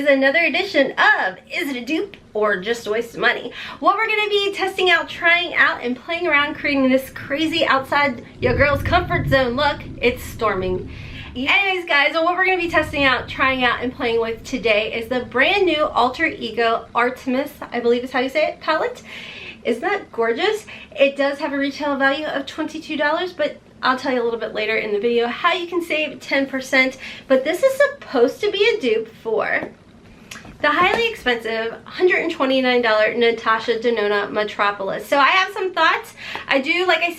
is another edition of Is It a Dupe or Just a Waste of Money? What we're going to be testing out, trying out, and playing around creating this crazy outside your girl's comfort zone look. It's storming. Anyways guys, what we're going to be testing out, trying out, and playing with today is the brand new Alter Ego Artemis, I believe is how you say it, palette. Isn't that gorgeous? It does have a retail value of $22, but I'll tell you a little bit later in the video how you can save 10%. But this is supposed to be a dupe for the highly expensive $129 Natasha Denona Metropolis. So I have some thoughts. I do, like I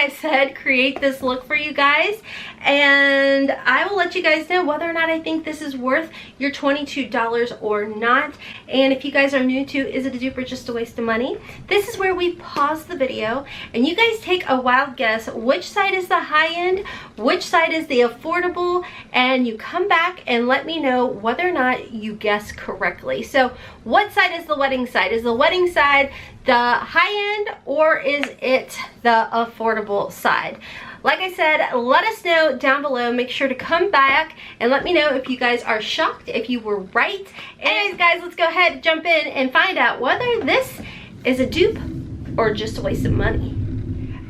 said, create this look for you guys, and I will let you guys know whether or not I think this is worth your $22 or not. And if you guys are new to Is It a Dupe or Just a Waste of Money, this is where we pause the video and you guys take a wild guess which side is the high end, which side is the affordable, and you come back and let me know whether or not you guess correctly. So what side is the wedding side? Is the wedding side the high end, or is it the affordable side? Like I said, let us know down below. Make sure to come back and let me know if you guys are shocked, if you were right. Anyways guys, let's go ahead, jump in, and find out whether this is a dupe or just a waste of money.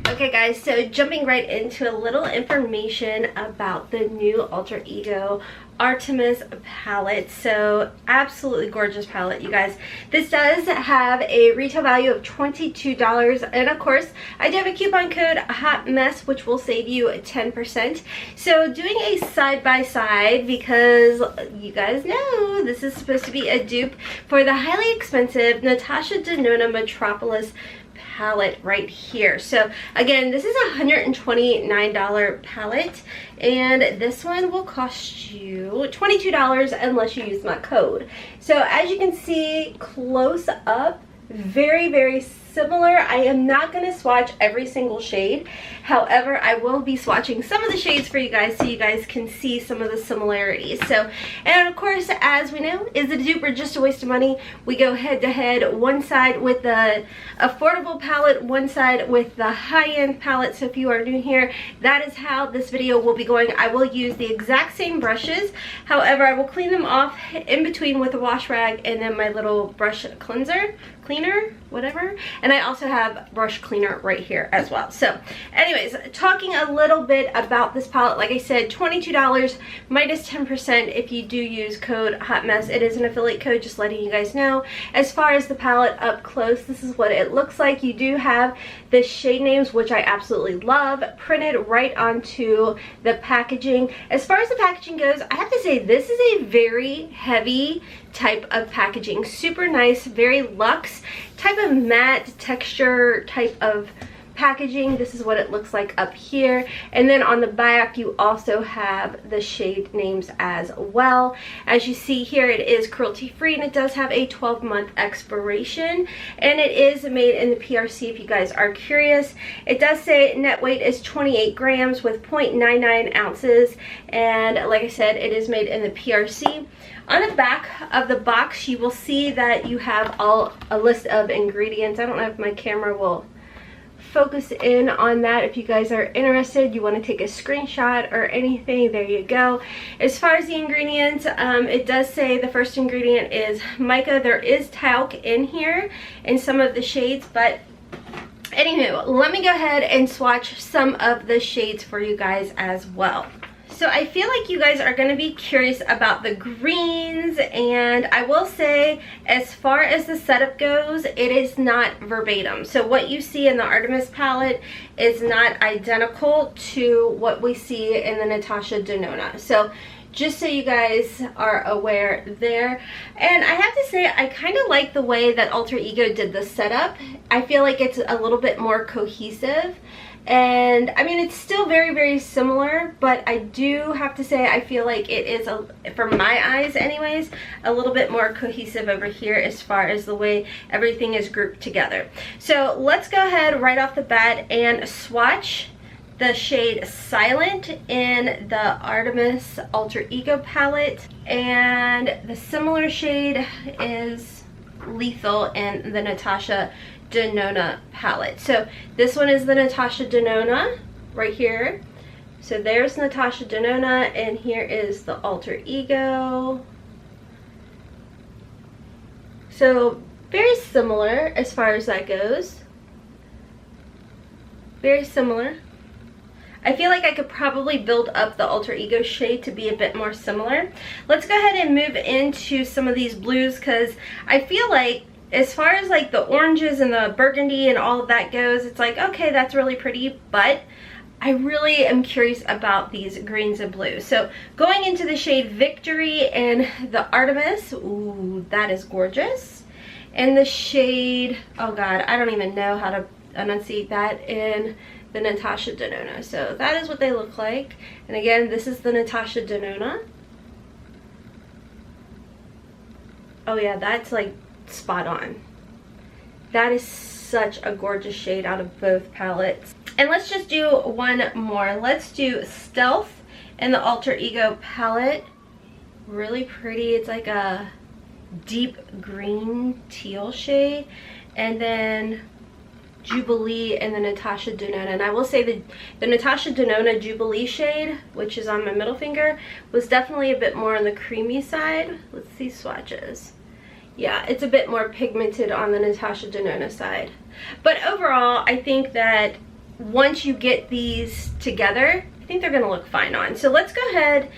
Okay guys, so jumping right into a little information about the new Alter Ego Artemis palette. So absolutely gorgeous palette, you guys. This does have a retail value of $22, and of course I do have a coupon code HOTMESS which will save you 10%. So doing a side-by-side, because you guys know this is supposed to be a dupe for the highly expensive Natasha Denona Metropolis palette right here. So again, this is a $129 palette, and this one will cost you $22 unless you use my code. So as you can see close up, very similar. I am not going to swatch every single shade. However, I will be swatching some of the shades for you guys so you guys can see some of the similarities. So, and of course, as we know, Is It a Dupe or Just a Waste of Money? We go head to head, one side with the affordable palette, one side with the high-end palette. So if you are new here, that is how this video will be going. I will use the exact same brushes. However, I will clean them off in between with a wash rag and then my little brush cleaner, whatever. And I also have brush cleaner right here as well. So anyways, talking a little bit about this palette, like I said, $22 minus 10% if you do use code HOTMESS. It is an affiliate code, just letting you guys know. As far as the palette up close, this is what it looks like. You do have the shade names, which I absolutely love, printed right onto the packaging. As far as the packaging goes, I have to say this is a very heavy type of packaging. Super nice, very luxe type of matte texture type of packaging. This is what it looks like up here, and then on the back you also have the shade names as well. As you see here, it is cruelty free and it does have a 12-month expiration, and it is made in the PRC if you guys are curious. It does say net weight is 28 grams with 0.99 ounces, and like I said, it is made in the PRC. On the back of the box you will see that you have a list of ingredients. I don't know if my camera will focus in on that. If you guys are interested, you want to take a screenshot or anything, there you go. As far as the ingredients, it does say the first ingredient is mica. There is talc in here in some of the shades, but anywho, let me go ahead and swatch some of the shades for you guys as well. So I feel like you guys are going to be curious about the greens, and I will say, as far as the setup goes, it is not verbatim. So what you see in the Artemis palette is not identical to what we see in the Natasha Denona. So just so you guys are aware there. And I have to say, I kind of like the way that Alter Ego did the setup. I feel like it's a little bit more cohesive. And I mean, it's still very similar, but I do have to say I feel like it is, from my eyes anyways, a little bit more cohesive over here as far as the way everything is grouped together. So let's go ahead right off the bat and swatch the shade Silent in the Artemis Alter Ego palette, and the similar shade is Lethal in the Natasha Denona palette. So this one is the Natasha Denona right here. So there's Natasha Denona, and here is the Alter Ego. So very similar as far as that goes. Very similar. I feel like I could probably build up the Alter Ego shade to be a bit more similar. Let's go ahead and move into some of these blues, because I feel like as far as like the oranges and the burgundy and all of that goes, it's like, okay, that's really pretty, but I really am curious about these greens and blues. So going into the shade Victory and the Artemis, ooh, that is gorgeous. And the shade, oh god, I don't even know how to enunciate that, in the Natasha Denona. So that is what they look like. And again, this is the Natasha Denona. Oh yeah, that's like spot on. That is such a gorgeous shade out of both palettes. And let's just do one more. Let's do Stealth in the Alter Ego palette. Really pretty. It's like a deep green teal shade. And then Jubilee and the Natasha Denona. And I will say the Natasha Denona Jubilee shade, which is on my middle finger, was definitely a bit more on the creamy side. Let's see swatches. Yeah, it's a bit more pigmented on the Natasha Denona side. But overall, I think that once you get these together, I think they're going to look fine on. So let's go ahead.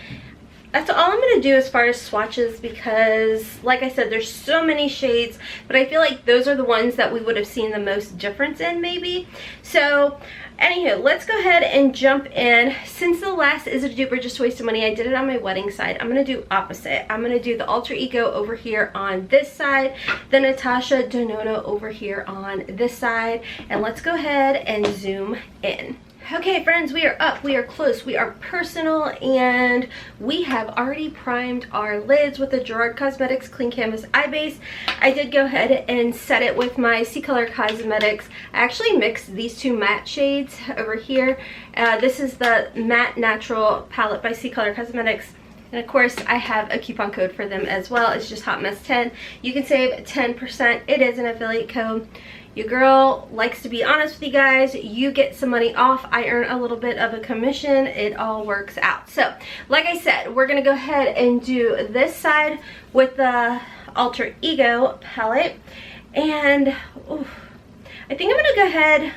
That's all I'm going to do as far as swatches, because like I said, there's so many shades, but I feel like those are the ones that we would have seen the most difference in maybe. So anywho, let's go ahead and jump in. Since the last Is It a Dupe or Just a Waste of Money, I did it on my wedding side. I'm going to do opposite. I'm going to do the Alter Ego over here on this side, the Natasha Denona over here on this side, and let's go ahead and zoom in. Okay friends, we are up, we are close, we are personal, and we have already primed our lids with the Gerard Cosmetics Clean Canvas Eye Base. I did go ahead and set it with my Sahara Cosmetics. I actually mixed these two matte shades over here. This is the Matte Natural palette by Sahara Cosmetics. And of course, I have a coupon code for them as well. It's just HOTMESS10. You can save 10%. It is an affiliate code. Your girl likes to be honest with you guys. You get some money off. I earn a little bit of a commission. It all works out. So, like I said, we're going to go ahead and do this side with the Alter Ego palette. And ooh, I think I'm going to go ahead.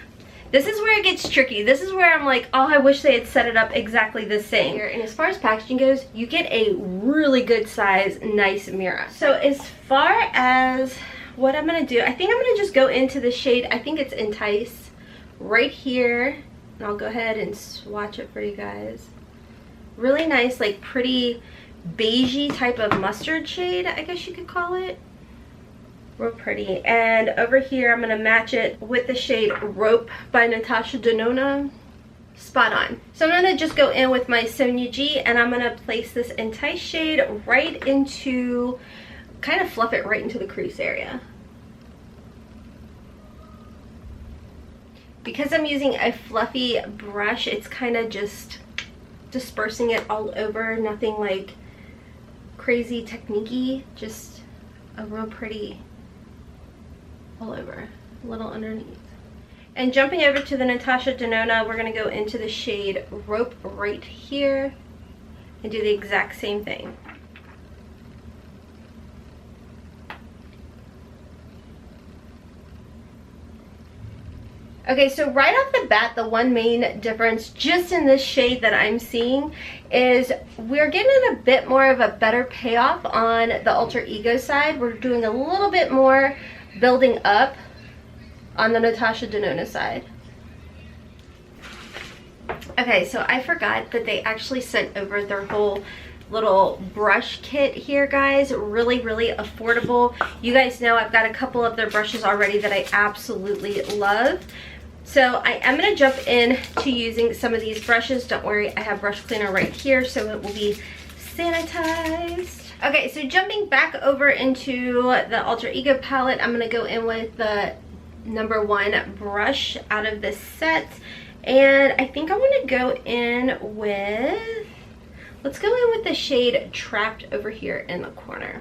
This is where it gets tricky. This is where I'm like, oh, I wish they had set it up exactly the same. And as far as packaging goes, you get a really good size, nice mirror. So as far as what I'm going to do, I think I'm going to just go into the shade, I think it's Entice, right here. And I'll go ahead and swatch it for you guys. Really nice, like pretty beigey type of mustard shade, I guess you could call it. Real pretty. And over here I'm going to match it with the shade Rope by Natasha Denona. Spot on. So I'm going to just go in with my Sonia G, and I'm going to place this Entice shade right into, kind of fluff it right into the crease area. Because I'm using a fluffy brush, it's kind of just dispersing it all over. Nothing like crazy technique-y, just a real pretty all over, a little underneath. And jumping over to the Natasha Denona, we're going to go into the shade Rope right here and do the exact same thing. Okay, so right off the bat, the one main difference just in this shade that I'm seeing is we're getting a bit more of a better payoff on the Alter Ego side. We're doing a little bit more building up on the Natasha Denona side. Okay, so I forgot that they actually sent over their whole little brush kit here, guys. Really affordable. You guys know I've got a couple of their brushes already that I absolutely love. So I am going to jump in to using some of these brushes. Don't worry, I have brush cleaner right here, so it will be sanitized. Okay, so jumping back over into the Alter Ego palette, I'm going to go in with the #1 brush out of this set. And I think I want to go in with, let's go in with the shade Trapped over here in the corner.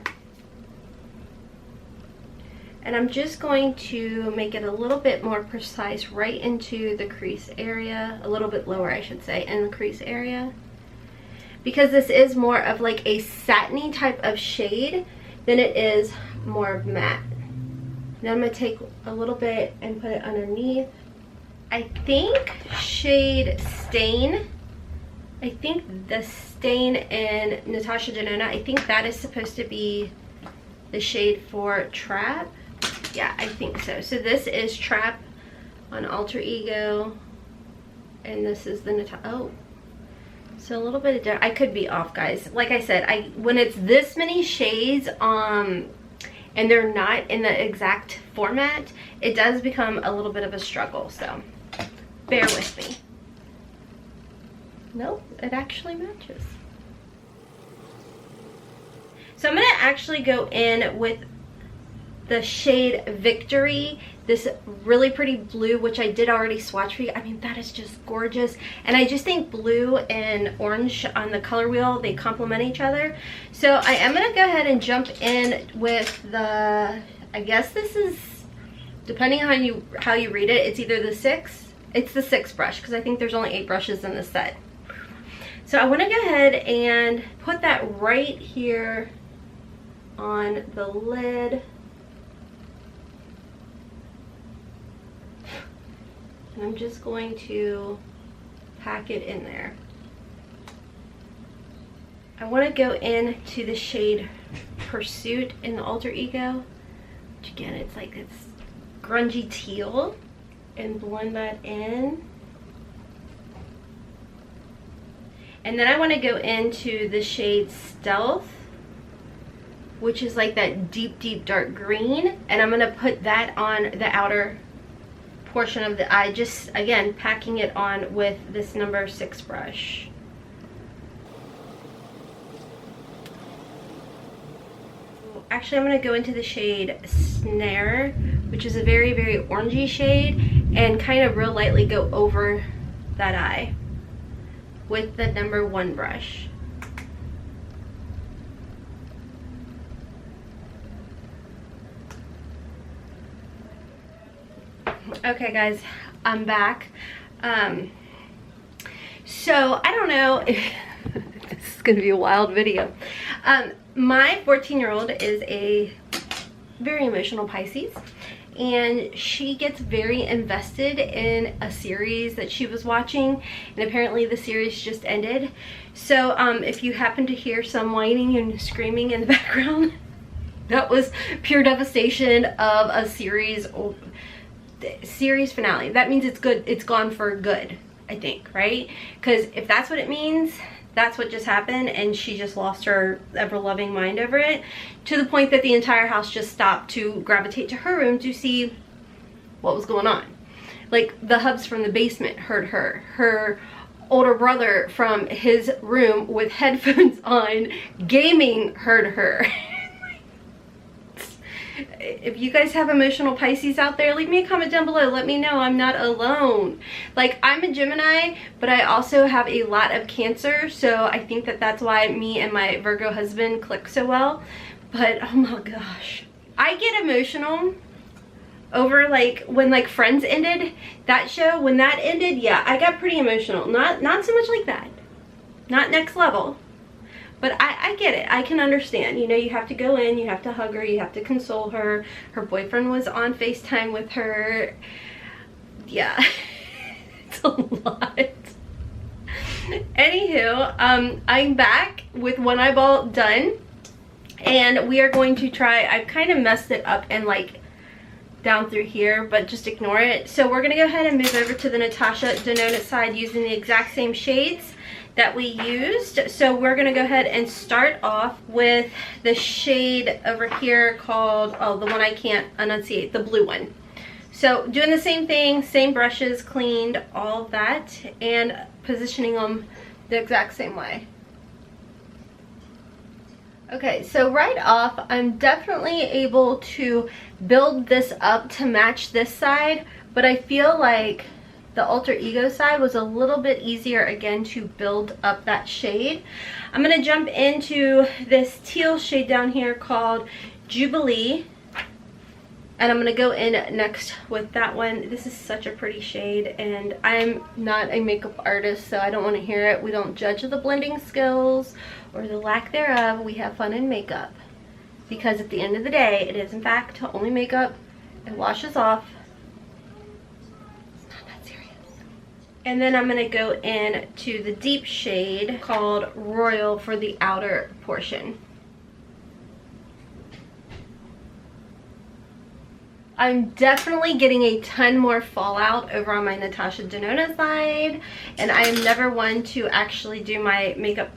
And I'm just going to make it a little bit more precise right into the crease area, a little bit lower I should say, in the crease area. Because this is more of like a satiny type of shade than it is more matte. Then I'm going to take a little bit and put it underneath. I think shade Stain. I think the Stain in Natasha Denona, I think that is supposed to be the shade for Trap. Yeah, I think so. So this is Trap on Alter Ego. And this is the Natasha. Oh. So a little bit of, I could be off, guys. Like I said, when it's this many shades, and they're not in the exact format, it does become a little bit of a struggle. So bear with me. Nope, it actually matches. So I'm gonna actually go in with the shade Victory, this really pretty blue, which I did already swatch for you. I mean, that is just gorgeous. And I just think blue and orange on the color wheel, they complement each other. So I am gonna go ahead and jump in with the, I guess this is, depending on how you read it, it's either the 6, it's the 6 brush, because I think there's only 8 brushes in the set. So I wanna go ahead and put that right here on the lid. And I'm just going to pack it in there. I want to go into the shade Pursuit in the Alter Ego, which again, it's like this grungy teal, and blend that in. And then I want to go into the shade Stealth, which is like that deep, deep dark green, and I'm going to put that on the outer portion of the eye, just again packing it on with this number 6 brush. Actually, I'm going to go into the shade Snare, which is a very, very orangey shade, and kind of real lightly go over that eye with the number 1 brush. Okay guys, I'm back. So I don't know if this is gonna be a wild video. My 14-year-old is a very emotional Pisces, and she gets very invested in a series that she was watching, and apparently the series just ended. So if you happen to hear some whining and screaming in the background, that was pure devastation of a series finale. That means it's good, it's gone for good, I think, right? Because if that's what it means, that's what just happened, and she just lost her ever-loving mind over it, to the point that the entire house just stopped to gravitate to her room to see what was going on. Like, the hubs from the basement heard her. Her older brother from his room with headphones on gaming heard her. If you guys have emotional Pisces out there, leave me a comment down below. Let me know I'm not alone. Like, I'm a Gemini, but I also have a lot of Cancer, so I think that that's why me and my Virgo husband click so well. But oh my gosh, I get emotional over, like, when like Friends ended, that show, when that ended, yeah, I got pretty emotional. Not so much like that, not next level. But I get it. I can understand. You know, you have to go in, you have to hug her, you have to console her. Her boyfriend was on FaceTime with her. Yeah, it's a lot. Anywho, I'm back with one eyeball done. And we are going to try, I kind of messed it up and like down through here, but just ignore it. So we're going to go ahead and move over to the Natasha Denona side using the exact same shades that we used. So we're gonna go ahead and start off with the shade over here called, oh, the one I can't enunciate, the blue one. So doing the same thing, same brushes, cleaned, all of that, and positioning them the exact same way. Okay, so right off, I'm definitely able to build this up to match this side, but I feel like the Alter Ego side was a little bit easier again to build up that shade. I'm going to jump into this teal shade down here called Jubilee, and I'm going to go in next with that one. This is such a pretty shade, and I'm not a makeup artist, so I don't want to hear it. We don't judge the blending skills or the lack thereof. We have fun in makeup. because at the end of the day, it is in fact only makeup. It washes off. It's not that serious. And then I'm gonna go in to the deep shade called Royal for the outer portion. I'm definitely getting a ton more fallout over on my Natasha Denona side, and I am never one to actually do my makeup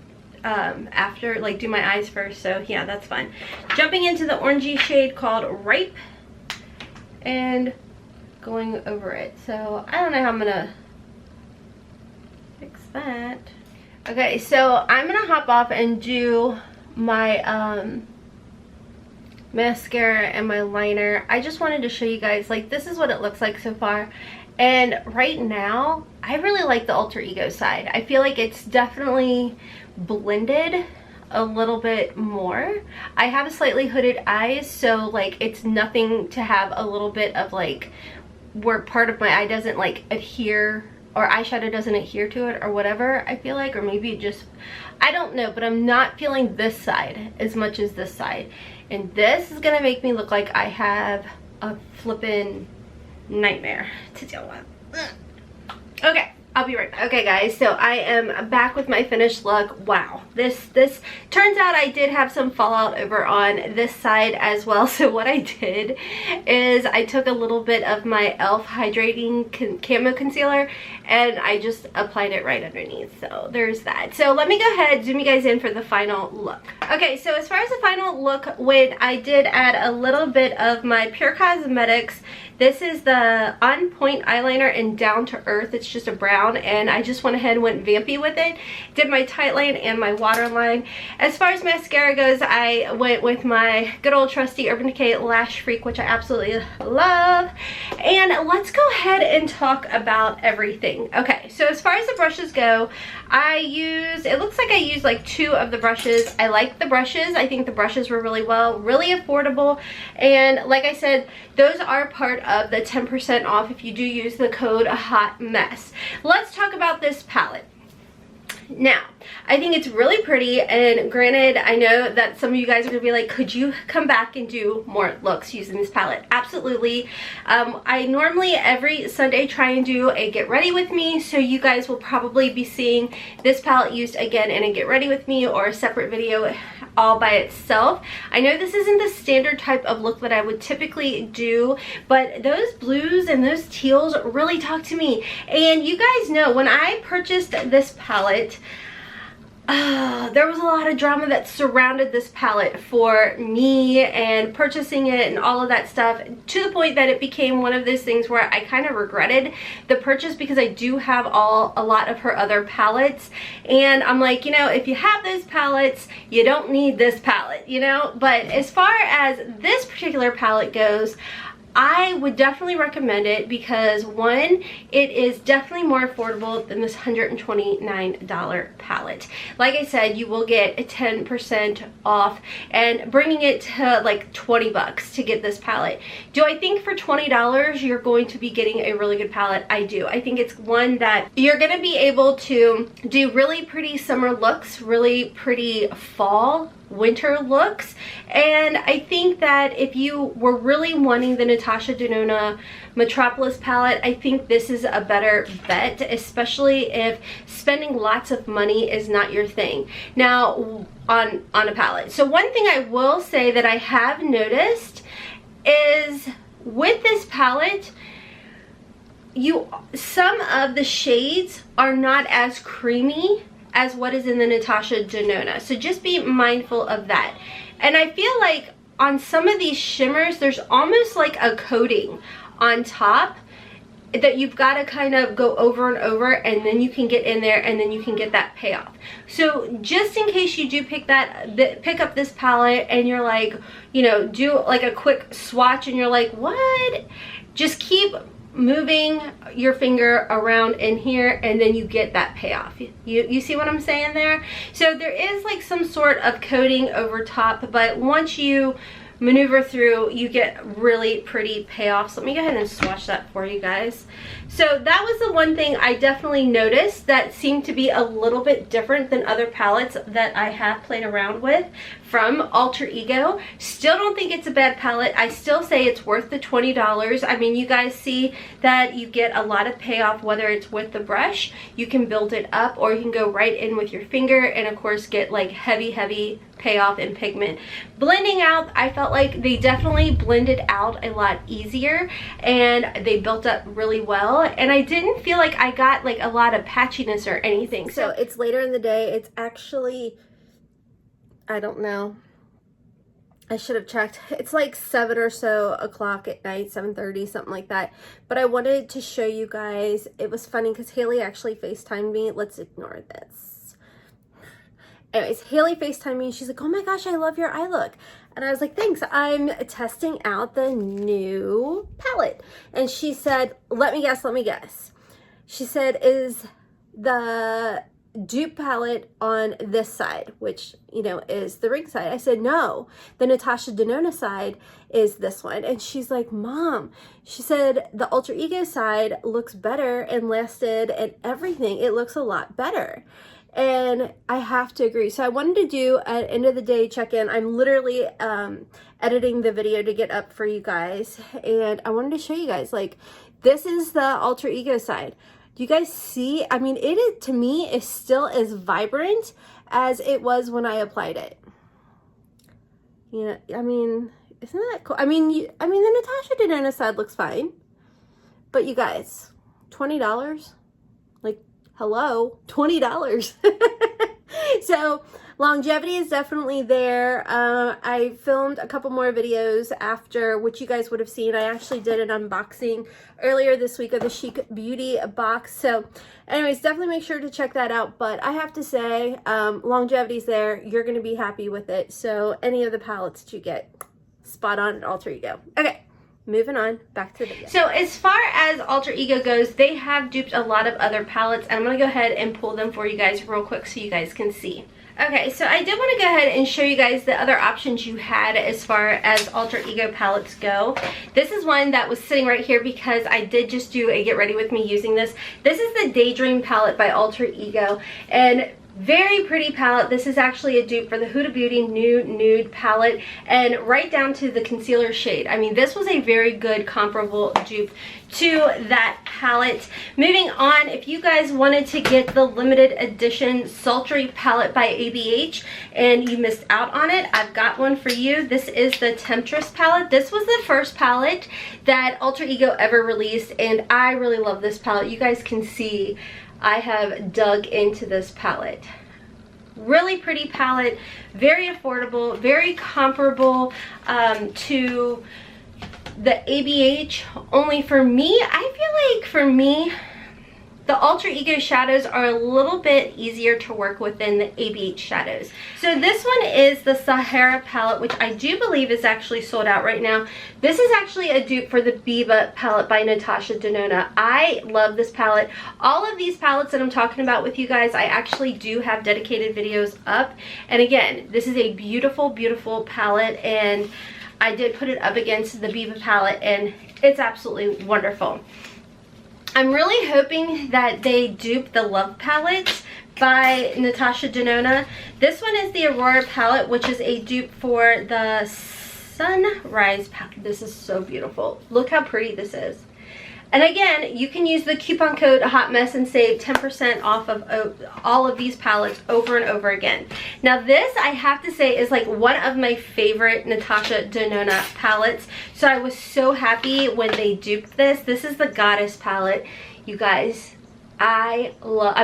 after, like do my eyes first, so yeah, that's fine. Jumping into the orangey shade called Ripe and going over it. So I don't know how I'm gonna fix that. Okay, so I'm gonna hop off and do my mascara and my liner. I just wanted to show you guys, like, this is what it looks like so far. And right now, I really like the Alter Ego side. I feel like it's definitely blended a little bit more. I have a slightly hooded eyes, so like it's nothing to have a little bit of like where part of my eye doesn't like adhere, or eyeshadow doesn't adhere to it or whatever, I feel like. Or maybe it just, I don't know, but I'm not feeling this side as much as this side. And this is gonna make me look like I have a flippin' nightmare to deal with. Okay, I'll be right back. Okay guys, so I am back with my finished look. Wow, this turns out I did have some fallout over on this side as well. So what I did is I took a little bit of my e.l.f. hydrating camo concealer and I just applied it right underneath. So there's that. So let me go ahead, zoom you guys in for the final look. Okay, so as far as the final look went, I did add a little bit of my Pure Cosmetics. This is the On Point eyeliner in Down to Earth. It's just a brown, and I just went ahead and went vampy with it. Did my tight line and my waterline. As far as mascara goes, I went with my good old trusty Urban Decay Lash Freak, which I absolutely love. And let's go ahead and talk about everything. Okay, so as far as the brushes go, it looks like I used like 2 of the brushes. I like the brushes. I think the brushes were really affordable. And like I said, those are part of the 10% off if you do use the code HOTMESS. Let's talk about this palette. Now, I think it's really pretty, and granted, I know that some of you guys are gonna be like, could you come back and do more looks using this palette? Absolutely. I normally every Sunday try and do a get ready with me, so you guys will probably be seeing this palette used again in a get ready with me or a separate video all by itself. I know this isn't the standard type of look that I would typically do, but those blues and those teals really talk to me. And you guys know, when I purchased this palette, there was a lot of drama that surrounded this palette for me and purchasing it and all of that stuff, to the point that it became one of those things where I kind of regretted the purchase, because I do have a lot of her other palettes, and I'm like, you know, if you have those palettes, you don't need this palette, you know. But as far as this particular palette goes, I would definitely recommend it because, one, it is definitely more affordable than this $129 palette. Like I said, you will get a 10% off, and bringing it to like 20 bucks to get this palette. Do I think for $20 you're going to be getting a really good palette? I do. I think it's one that you're going to be able to do really pretty summer looks, really pretty fall, winter looks. And I think that if you were really wanting the Natasha Denona Metropolis palette, I think this is a better bet, especially if spending lots of money is not your thing now on a palette. So one thing I will say that I have noticed is with this palette, some of the shades are not as creamy as what is in the Natasha Denona. So just be mindful of that. And I feel like on some of these shimmers, there's almost like a coating on top that you've got to kind of go over and over, and then you can get in there and then you can get that payoff. So just in case you do pick up this palette and you're like, you know, do like a quick swatch and you're like, what? Just keep moving your finger around in here and then you get that payoff. You see what I'm saying there? So there is like some sort of coating over top, but once you maneuver through, you get really pretty payoffs. Let me go ahead and swatch that for you guys. So that was the one thing I definitely noticed that seemed to be a little bit different than other palettes that I have played around with from Alter Ego. Still don't think it's a bad palette. I still say it's worth the $20. I mean, you guys see that you get a lot of payoff, whether it's with the brush, you can build it up, or you can go right in with your finger and of course get like heavy payoff in pigment. Blending out, I felt like they definitely blended out a lot easier and they built up really well, and I didn't feel like I got like a lot of patchiness or anything. So it's later in the day. It's actually, I don't know, I should have checked. It's like 7 or so o'clock at night, 7:30, something like that. But I wanted to show you guys. It was funny because Haley actually FaceTimed me. Let's ignore this. Anyways, Haley FaceTimed me and she's like, oh my gosh, I love your eye look. And I was like, thanks. I'm testing out the new palette. And she said, let me guess. She said, is the Dupe palette on this side, which, you know, is the ring side? I said, no, the Natasha Denona side is this one. And she's like, Mom, she said, the Alter Ego side looks better and lasted and everything. It looks a lot better. And I have to agree. So I wanted to do an end of the day check-in. I'm literally editing the video to get up for you guys. And I wanted to show you guys, like, this is the Alter Ego side. Do you guys see? I mean, it is, to me, is still as vibrant as it was when I applied it. You know, I mean, isn't that cool? I mean, the Natasha Denona side looks fine. But you guys, $20? Like, hello, $20. So longevity is definitely there. I filmed a couple more videos after, which you guys would have seen. I actually did an unboxing earlier this week of the Chic Beauty box. So anyways, definitely make sure to check that out. But I have to say, longevity's there. You're going to be happy with it. So any of the palettes that you get, spot on at Alter Ego. Okay. Moving on, back to the video. So as far as Alter Ego goes, they have duped a lot of other palettes. And I'm going to go ahead and pull them for you guys real quick so you guys can see. Okay, so I did want to go ahead and show you guys the other options you had as far as Alter Ego palettes go. This is one that was sitting right here because I did just do a get ready with me using this. This is the Daydream palette by Alter Ego, and very pretty palette. This is actually a dupe for the Huda Beauty Nude palette, and right down to the concealer shade. I mean, this was a very good comparable dupe to that palette. Moving on, if you guys wanted to get the limited edition Sultry palette by ABH and you missed out on it, I've got one for you. This is the Temptress palette. This was the first palette that Alter Ego ever released, and I really love this palette. You guys can see I have dug into this palette. Really pretty palette, very affordable, very comparable to the ABH. Only for me, I feel like for me, the Alter Ego shadows are a little bit easier to work with than the ABH shadows. So this one is the Sahara palette, which I do believe is actually sold out right now. This is actually a dupe for the Biba palette by Natasha Denona. I love this palette. All of these palettes that I'm talking about with you guys, I actually do have dedicated videos up. And again, this is a beautiful, beautiful palette, and I did put it up against the Biba palette, and it's absolutely wonderful. I'm really hoping that they dupe the Love palette by Natasha Denona. This one is the Aurora palette, which is a dupe for the Sunrise palette. This is so beautiful. Look how pretty this is. And again, you can use the coupon code HOTMESS and save 10% off of all of these palettes over and over again. Now this, I have to say, is like one of my favorite Natasha Denona palettes. So I was so happy when they duped this. This is the Goddess palette. You guys, I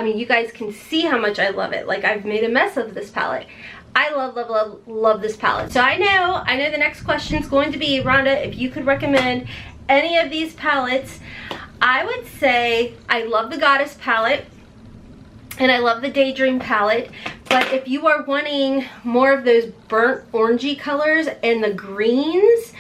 mean, you guys can see how much I love it. Like, I've made a mess of this palette. I love, love, love, love this palette. So I know the next question is going to be, Rhonda, if you could recommend any of these palettes. I would say I love the Goddess palette and I love the Daydream palette, but if you are wanting more of those burnt orangey colors and the greens,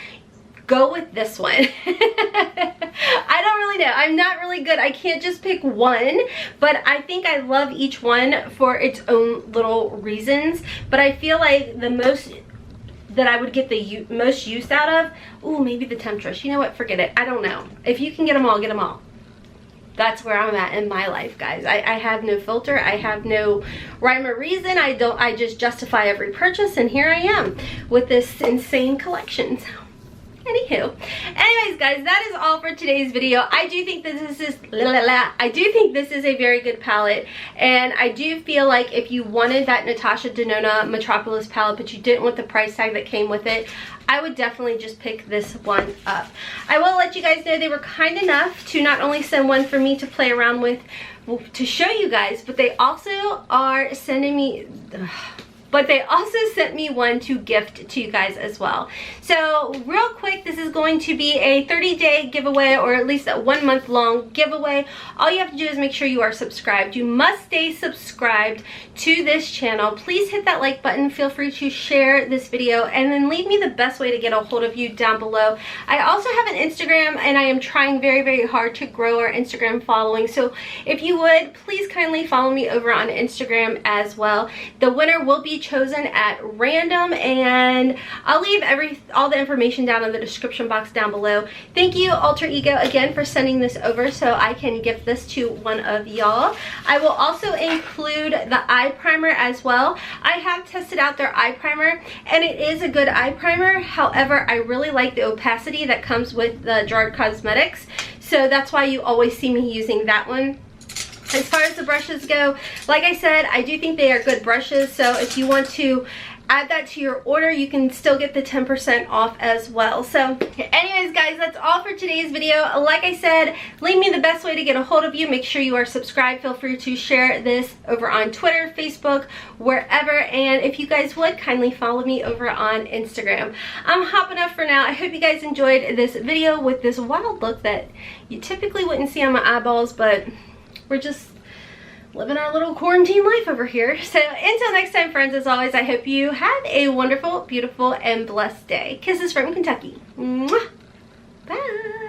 go with this one. I don't really know. I'm not really good. I can't just pick one, but I think I love each one for its own little reasons. But I feel like the most that I would get the most use out of, ooh, maybe the Temptress. You know what? Forget it. I don't know. If you can get them all, get them all. That's where I'm at in my life, guys. I have no filter. I have no rhyme or reason. I just justify every purchase, and here I am with this insane collection. So, anywho, anyways, guys, that is all for today's video. I do think this is a very good palette, and I do feel like if you wanted that Natasha Denona Metropolis palette, but you didn't want the price tag that came with it, I would definitely just pick this one up. I will let you guys know they were kind enough to not only send one for me to play around with, to show you guys, but they also are sending me... But they also sent me one to gift to you guys as well. So real quick, this is going to be a 30-day giveaway, or at least a 1 month long giveaway. All you have to do is make sure you are subscribed. You must stay subscribed to this channel. Please hit that like button. Feel free to share this video, and then leave me the best way to get a hold of you down below. I also have an Instagram, and I am trying very, very hard to grow our Instagram following. So if you would, please kindly follow me over on Instagram as well. The winner will be chosen at random, and I'll leave all the information down in the description box down below. Thank you, Alter Ego, again for sending this over so I can gift this to one of y'all. I will also include the eye primer as well. I have tested out their eye primer, and it is a good eye primer. However, I really like the opacity that comes with the Gerard Cosmetics, so that's why you always see me using that one. As far as the brushes go, like I said, I do think they are good brushes, so if you want to add that to your order, you can still get the 10% off as well. So anyways, guys, that's all for today's video. Like I said, leave me the best way to get a hold of you. Make sure you are subscribed. Feel free to share this over on Twitter, Facebook, wherever, and if you guys would, kindly follow me over on Instagram. I'm hopping up for now. I hope you guys enjoyed this video with this wild look that you typically wouldn't see on my eyeballs, but we're just living our little quarantine life over here. So until next time, friends, as always, I hope you have a wonderful, beautiful, and blessed day. Kisses from Kentucky. Mwah. Bye.